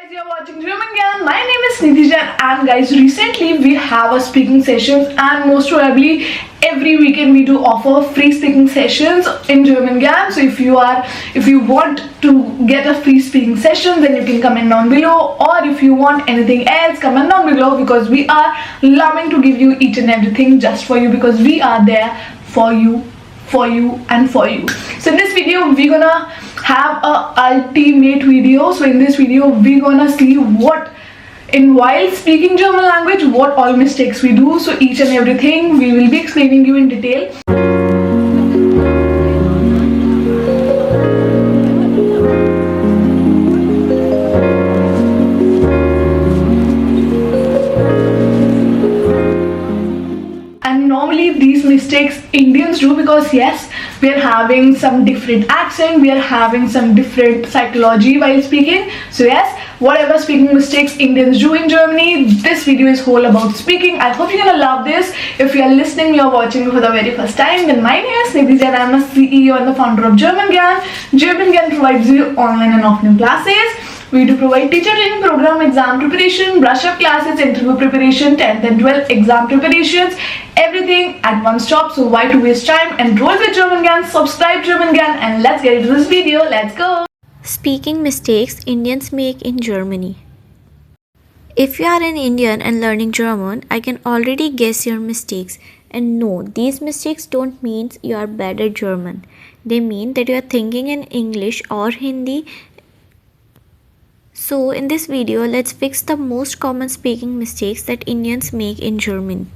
Guys, you're watching German Gyan. My name is Gyan, and guys, recently we have a speaking sessions, and most probably every weekend we do offer free speaking sessions in German Gyan. So if you want to get a free speaking session, then you can comment down below, or if you want anything else, comment down below, because we are loving to give you each and everything just for you, because we are there for you and for you. So in this video we're gonna have a ultimate video. So in this video we're gonna see while speaking German language, what all mistakes we do. So each and everything we will be explaining you in detail. And normally these mistakes Indians do, because yes, we are having some different accent, we are having some different psychology while speaking. So yes, whatever speaking mistakes Indians do in Germany, this video is whole about speaking. I hope you're gonna love this. If you are listening, you're watching me for the very first time, then my name is Nidhi and I'm a CEO and the founder of German Gyan. German Gyan provides you online and offline classes. We do provide teacher training program, exam preparation, brush up classes, interview preparation, 10th and 12th exam preparations, everything at one stop. So why to waste time? Enroll with German Gyan, subscribe German Gyan, and let's get into this video. Let's go. Speaking mistakes Indians make in Germany. If you are an Indian and learning German, I can already guess your mistakes. And no, these mistakes don't mean you are bad at German. They mean that you are thinking in English or Hindi. So in this video, let's fix the most common speaking mistakes that Indians make in German.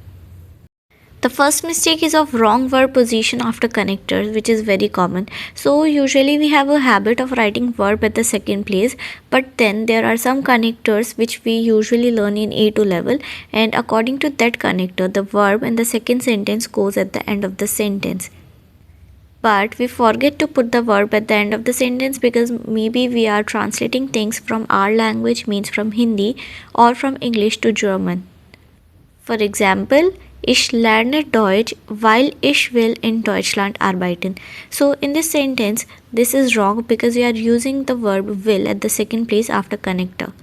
The first mistake is of wrong verb position after connectors, which is very common. So usually we have a habit of writing verb at the second place, but then there are some connectors which we usually learn in A2 level, and according to that connector, the verb in the second sentence goes at the end of the sentence. But we forget to put the verb at the end of the sentence because maybe we are translating things from our language, means from Hindi, or from English to German. For example, ich lerne Deutsch, weil ich will in Deutschland arbeiten. So in this sentence, this is wrong because we are using the verb will at the second place after connector.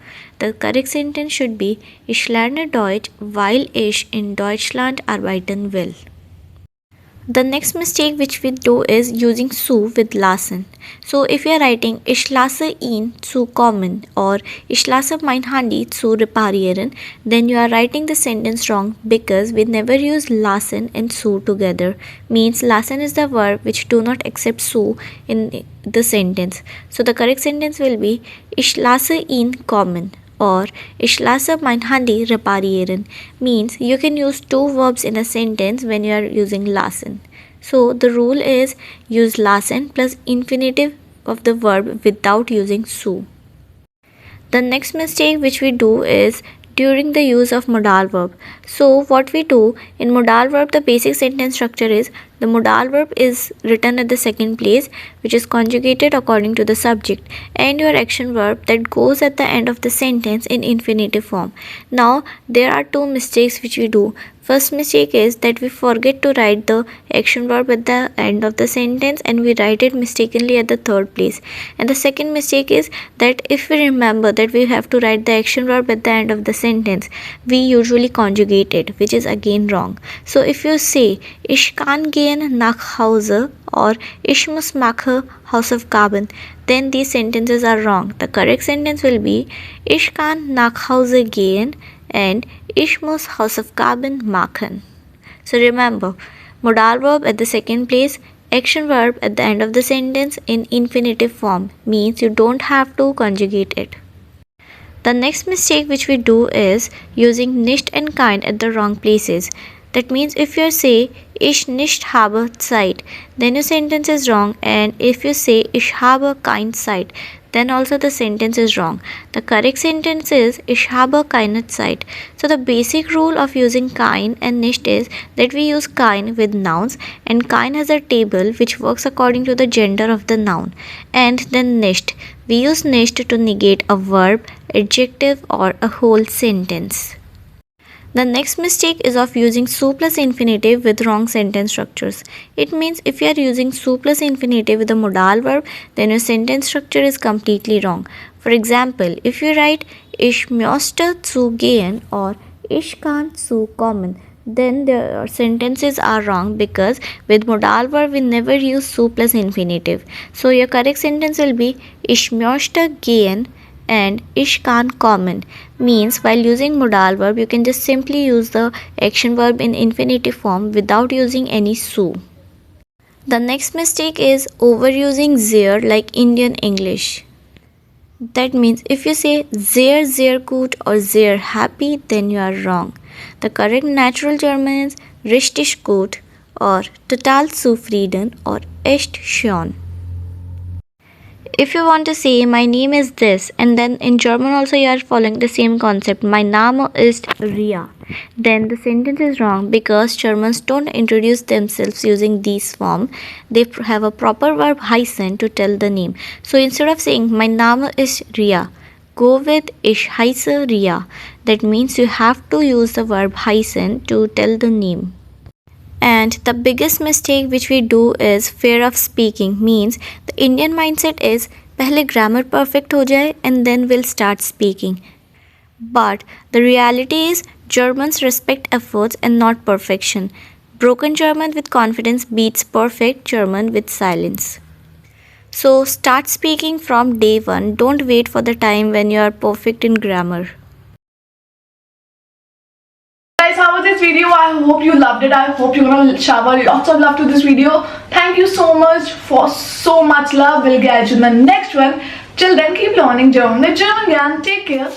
The correct sentence should be ich lerne Deutsch, weil ich in Deutschland arbeiten will. The next mistake which we do is using zu with lassen. So if you are writing ich lasse ihn zu kommen or ich lasse mein Handy zu reparieren, then you are writing the sentence wrong because we never use lassen and zu together. Means lassen is the verb which do not accept zu in the sentence. So the correct sentence will be ich lasse ihn kommen or ich lasse mein Handy reparieren. Means you can use two verbs in a sentence when you are using lassen. So the rule is use lassen plus infinitive of the verb without using zu. The next mistake which we do is during the use of modal verb. So what we do in modal verb, the basic sentence structure is the modal verb is written at the second place, which is conjugated according to the subject, and your action verb that goes at the end of the sentence in infinitive form. Now there are two mistakes which we do. First mistake is that we forget to write the action verb at the end of the sentence and we write it mistakenly at the third place. And the second mistake is that if we remember that we have to write the action verb at the end of the sentence, we usually conjugate it, which is again wrong. So if you say ich kann gehen nach Hause or ich muss mache Hausaufgaben, then these sentences are wrong. The correct sentence will be ich kann nach Hause gehen and ich muss Hausaufgaben machen. So remember, modal verb at the second place, action verb at the end of the sentence in infinitive form, means you don't have to conjugate it. The next mistake which we do is using nicht and kind at the wrong places. That means if you say ich nicht habe Zeit, then your sentence is wrong, and if you say ich habe kein Zeit, then also the sentence is wrong. The correct sentence is ich habe keine Zeit. So the basic rule of using kein and nicht is that we use kein with nouns, and kein has a table which works according to the gender of the noun. And then nicht, we use nicht to negate a verb, adjective, or a whole sentence. The next mistake is of using su plus infinitive with wrong sentence structures. It means if you are using su plus infinitive with a modal verb, then your sentence structure is completely wrong. For example, if you write Ich möchte zu gehen or Ich kann zu kommen, then the sentences are wrong because with modal verb we never use su plus infinitive. So your correct sentence will be Ich möchte gehen and Ich kann kommen. Means while using modal verb you can just simply use the action verb in infinitive form without using any su. The next mistake is overusing sehr like Indian English. That means if you say sehr gut or sehr happy, then you are wrong. The correct natural German is richtig gut or total zufrieden or echt schön. If you want to say my name is this and then in German also you are following the same concept, mein Name ist Ria, then the sentence is wrong because Germans don't introduce themselves using these form. They have a proper verb heißen to tell the name. So instead of saying mein Name ist Ria, go with ich heiße Ria. That means you have to use the verb heißen to tell the name. And the biggest mistake which we do is fear of speaking. Means the Indian mindset is पहले grammar perfect हो जाए and then we'll start speaking. But the reality is Germans respect efforts and not perfection. Broken German with confidence beats perfect German with silence. So start speaking from day one. Don't wait for the time when you are perfect in grammar. Guys, how was this video? I hope you loved it. I hope you're gonna shower lots of love to this video. Thank you so much for so much love. We'll catch you in the next one. Till then, keep learning German. German Gyan. Take care.